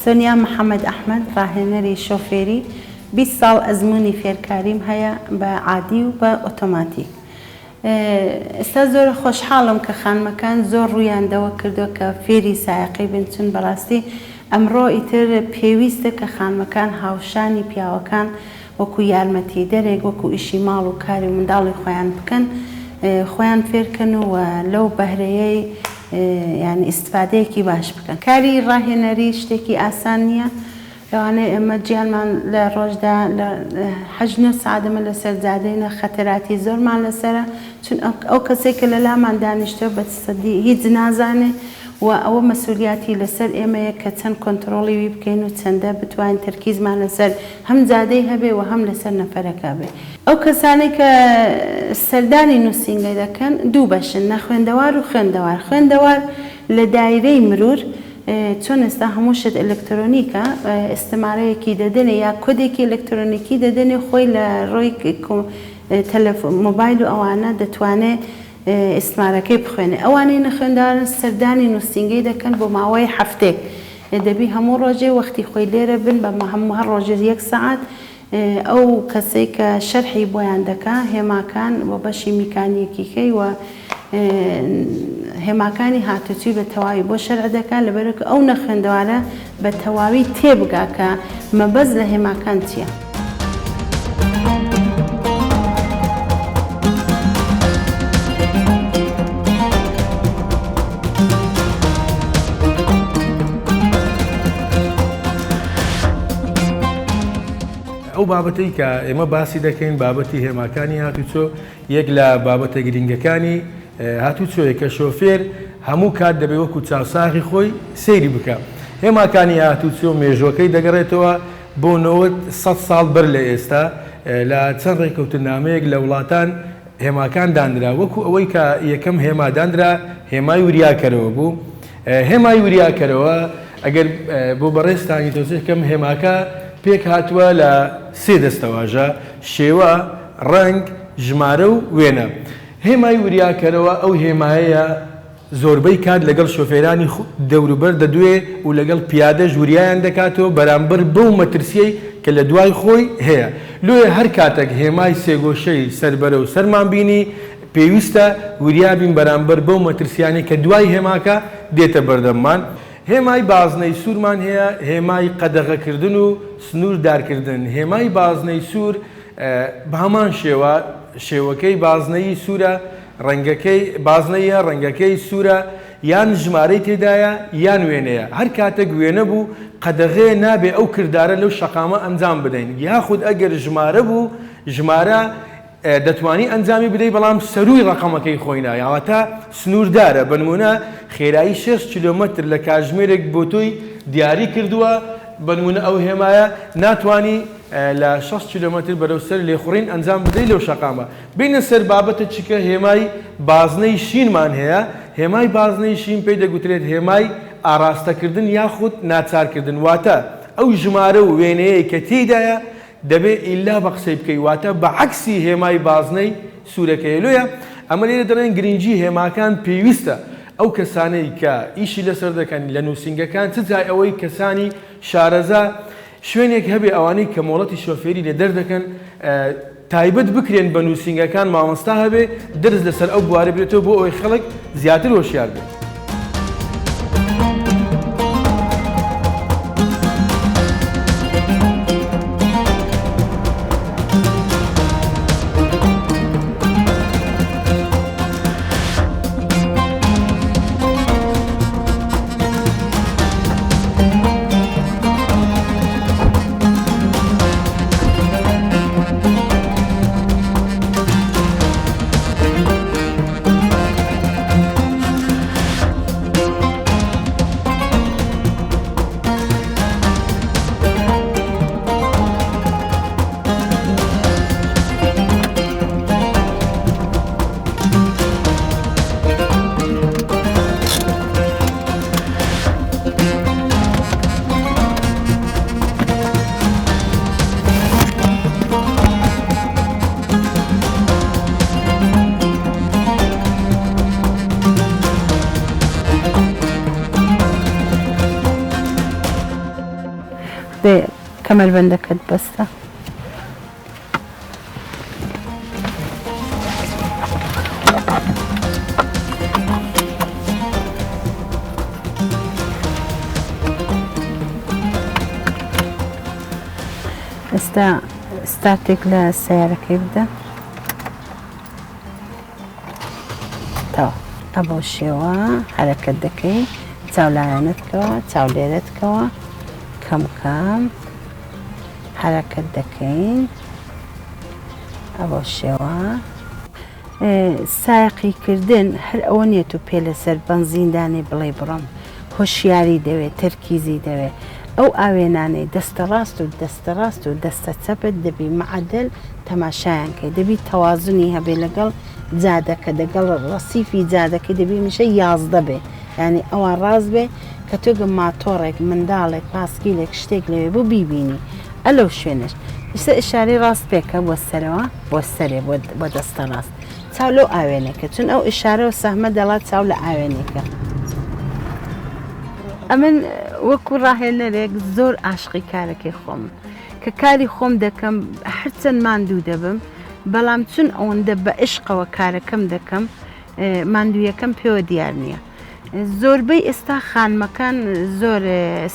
سۆنیا محەممەد ئەحمەد ڕاهێنەری شۆفێری 20 ساڵ ئەزمموی فێرکاریم هەیە بە عادی و بە ئۆتۆماتیک. ئێستا زۆر خۆشحاڵم کە خانمەکان زۆر ڕوویاندەوە کردو کە فێری سایقی بن چون بەڕاستی ئەمڕۆ ئیتر پێویستە کە خانمەکان هاوشانی پیاوەکان وەکو یارمەتی دەرێک وەکو ئیشی ماڵ و کاری و منداڵی خۆیان بکەن، خۆیان فێرکەن و لەو بەهرەیەی یعنی ئیسفادەیەکی باش بکەن. کاری ڕاهێنەری شتێکی ئاسان نییە، لەوانەیە ئێمە گیانمان لە ڕۆژدا لە 8 سعاتمە لەسەر جادەینە خەتەراتی زۆرمان لەسرە، چون ئەو کەسێک کە لە لامان دانیشتۆ بە سەدی هیچ نازانێ و ئەوە مەسئولیاتی لەسەر ئێمەیە کە چەند کۆنتترۆڵی وی بکەین و چەندە بتوانین تەرکیزمان لەسەر هەم جادەی هەبێ و هەم لەسەر نەفەرەکە بێ. ئەو کەسانەی کە سەردانی نووسینگە دەکەن دوو بەشن، نە خوێندەوار و خوێندەوار. خوێندەوار لە دایرەی مرور چۆن ئێستا هەموو شت ئەلکترۆنیکە، ئستمارەیەکی دەدەنێ یا کۆدێکی ئەلکترۆنیکی دەدەنێ، خۆی لە ڕۆی مۆبایل و ئەوانە دەتوانێت ئستمارەکەی بخوێنێ. ئەوانەی نەخوێندارن سەردانی نووسینگەی دەکەن بۆ ماوەی هەفتێک، دەبی هەموو ڕۆژێ وەختی خۆی لێرە بن بە هەموو هەر ڕۆژێ 1 سعات. ئەو کەسێک کە شەرحی بۆیان دەکا هێماکان بۆ بەشی میکانیەکیکەی و هێماکانی هاتوچی بە تەواوی بۆ شەرع دەکات، لەبەرەوە ئەو نەخوێندەوارە بە تەواوی تێبگا کە مەبەست لە هێماکان چییە. ئەو بابەتەی کە ئێمە باسی دەکەین بابەتی هێماکانی هاتوچۆ یەک لە بابەتە گرنگەکانی هاتوچۆیە کە شۆفێر هەموو کات دەبێت وەکو چاوساغی خۆی سەیری بکە. هێماکانی هاتوچۆ مێژوەکەی دەگەڕێتەوە بۆ 90 ساڵ بەر لە ئێستا لە چەند ڕێکەوتنامەیەک لە وڵاتان هێماکان دانرا، وەکو ئەوەی کە یەکەم هێما دانرا هێمای وریاکەرەوە بوو. هێمای وریاکەرەوە ئەگەر بۆ بەڕێستانی تۆزێکەم هێماکە پێک هاتووە لە 3 دەستەواژە: شێوە، ڕەنگ، ژمارە و وێنە. هێمای وریاکەرەوە ئەو هێمایەیە زۆربەی کات لەگەڵ شۆفێرانی دەوروبەر دەدوێ و لەگەڵ پیادە ژووریایان دەکاتەوە بەرامبەر بەو مەترسیەی کە لە دوای خۆی هەیە. لۆیە هەر کاتێک هێمای سێگۆشەی سەربەرە و سەرمان بینی پێویستە وریابین بەرامبەر بەو مەترسیانی کە دوای هێماکە دێتە بەردەممان. هێمای بازنەی سوورمان هەیە، هێمای قەدەغەکردن و سنوور دارکردن. هێمای بازنەی سوور بە هەمان شێوەکەی بازنەی سوورە، ڕەنگەکەی بازنەیە، ڕەنگەکەی سوورە، یان ژمارەی تێدایە یان وێنەیە. هەر کاتێک وێنە بوو قەدەغێ نابێ ئەو کردارە لەو شەقامە ئەنجام بدەین، یاخود ئەگەر ژمارە بوو ژمارە دەتوانی ئەنجامی بدەی بەڵام سەرووی ڕقەمەکەی خۆینا، یاواتە سنووردارە. بەنمونە خێرایی 6 کیلۆمەتر لە کاتژمێرێک بۆ تۆی دیاری کردووە، بەنمونە ئەو هێمایە ناتوانی لە 6 کیلۆمەتر بەرەوسەر لێخوڕین ئەنجام بدەی لەو شەقامە. بینە سەر بابەتە چیکە هێمای بازنەی شینمان هەیە. هێمای بازنەی شین پێی دەگوترێت هێمای ئاراستەکردن یاخود ناچارکردن، واتە ئەو ژمارە و وێنەیە کە تێدایە دەبێت ئیلا بە قسەی بکەی، واتە بە عەکسی هێمای بازنەی سوورەکەی. لۆیە ئەمە لێرە دەڵێن گرنگی هێماکان پێویستە ئەو کەسانەی کە ئیشی لەسەر دەکەن لە نووسینگەکان چ جای ئەوەی کەسانی شارەزا شوێنێک هەبێ ئەوانەی کە مۆڵەتی شۆفێری لە دەردەکەن تایبەت بکرێن بە نووسینگەکان، مامۆستا هەبێ دەرز لەسەر ئەو بوارە بێتەوە بۆ ئەوەی خەڵک زیاتر هۆشیار بێت. دێ کەمەربەندەکەت بەستە. ئێستا ستارتێک لە سیارەکەی بدە. تەوا ئەبەو شێوە حرەکەت دەکەی، چاولایەنتکەوە، چاولێرەتکەوە، کەم حرەکەت دەکەین. ئەبەو شێوە سایقیکردن هەر ئەوە نیەت و پێ لەسەر بەنزیندانی بڵێ بڕۆم، هۆشیاری دەوێت، تەرکیزی دەوێت. ئەو ئاوێنانەی دەستە ڕاست و دەستە ڕاست و دەستە چەپت دەبی معەدل تەماشایان کەی، دەبی تەوازنی هەبێ لەگەڵ جادەکە، دەگەڵ ڕەسیفی جادەکەی دەبی میشە یازدە بێ، ینی ئەوان ڕاست بێ کە تۆگە ماتۆڕێک منداڵێک پاسکیلێک شتێک لەوێ بۆ بیبینی. ئەلەو شوێنش ئستا ئشارەی ڕاست پێکە بۆ سەرەوە، بۆ سەرێ بۆ دەستە ڕاست، چاو لەو ئاوێنەکە، چون ئەو ئشارە و سەحمە دەڵات چاو لە ئاوێنێکە. ئەمن وەکو ڕاهێنەرێک زۆر عاشقی کارەکەی خۆم، کە کاری خۆم دەکەم هەرچەند ماندوو دەبم، بەڵام چون ئەوەندە بە عشقەوە کارەکەم دەکەم ماندوویەکەم پێوە دیار نییە. زۆربەی ئێستا خانمەکان زۆر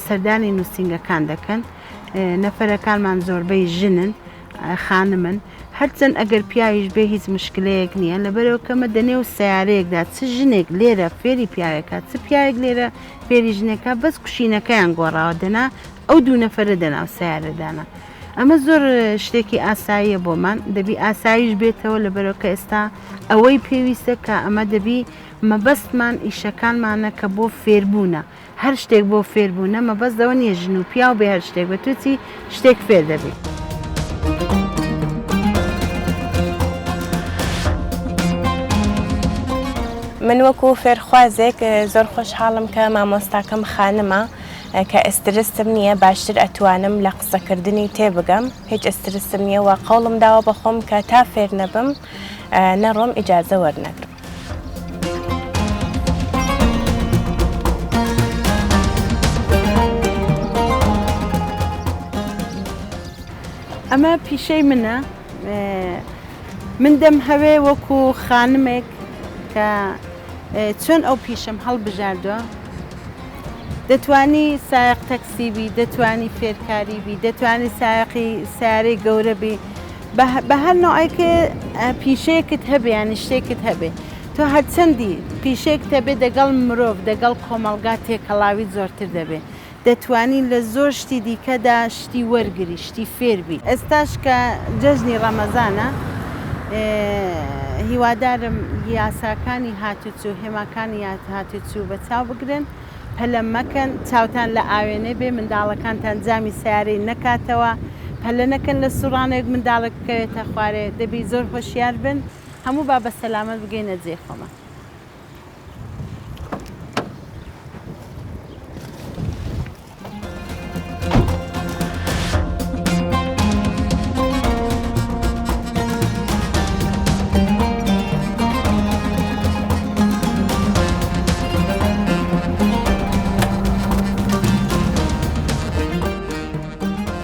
سەردانی نووسنگەکان دەکەن، نەفەرەکانمان زۆربەی ژنن، خانمن، هەرچەند ئەگەر پیاویش بێ هیچ مشکلەیەک نییە، لەبەرەوە کەمە دەنێو سیارەیەکدا چ ژنێک لێرە فێری پیاوێکە، چ پیاوێک لێرە فێری ژنێکە، بەس کوشینەکەیان گۆڕاوە دەنا ئەو دوو نەفرە دەناو سیارەدانە. ئەمە زۆر شتێکی ئاساییە بۆمان، دەبی ئاساییش بێتەوە لەبەرەوە کە ئێستا ئەوەی پێویستە کە ئەمە دەبی مەبەستمان ئیشەکانمانە کە بۆ فێربوونە، هەر شتێک بۆ فێربوونە مەبەستەوە نیە ژن و پیا و بێ هەر شتێک بە تووچی شتێک فێر دەبی. من وەکو فێرخوازێک زۆر خۆشحاڵم کە مامۆستاکەم خانمە، کە ئەسترسم نییە، باشتر ئەتوانم لە قسەکردنی تێبگەم، هیچ ئەسترسم نییە و قەوڵم داوە بەخۆم کە تا فێر نەبم نەڕۆم ئیجازە وەرنەگرم. ئەمە پیشەی منە، من دەم هەوێ وەکو خانمێک کە چۆن ئەو پیشم هەڵبژاردووە، دەتوانی سایق تەکسیبی، دەتوانی فێرکاریبی، دەتوانی سایقی سیارەی گەورە بی، بە هەر نوعیکە پیشەیەکت هەبێ یانی شتێکت هەبێ، تۆ هەرچەندی پیشەیەکت هەبێ دەگەڵ مرۆڤ دەگەڵ کۆمەڵگا تێکەڵاوی زۆرتر دەبێ، دەتوانی لە زۆر شتی دیکەدا شتی وەرگری، شتی فێربی. ئێستاش کە جەژنی ڕەمەزانە، هیوادارم یاساکانی هاتوچوو، هێماکانی هاتوچوو بە چاو بگرن، پەلە مەکەن، چاوتان لە ئاوێنێ بێ، منداڵەکانتان جامی سیارەی نەکاتەوە، پەلە نەکەن لە سوڕانێک منداڵک بکەوێتە خوارێ، دەبی زۆر هۆشیار بن، هەموو با بە سەلامەت بگەینە جێ خۆمە.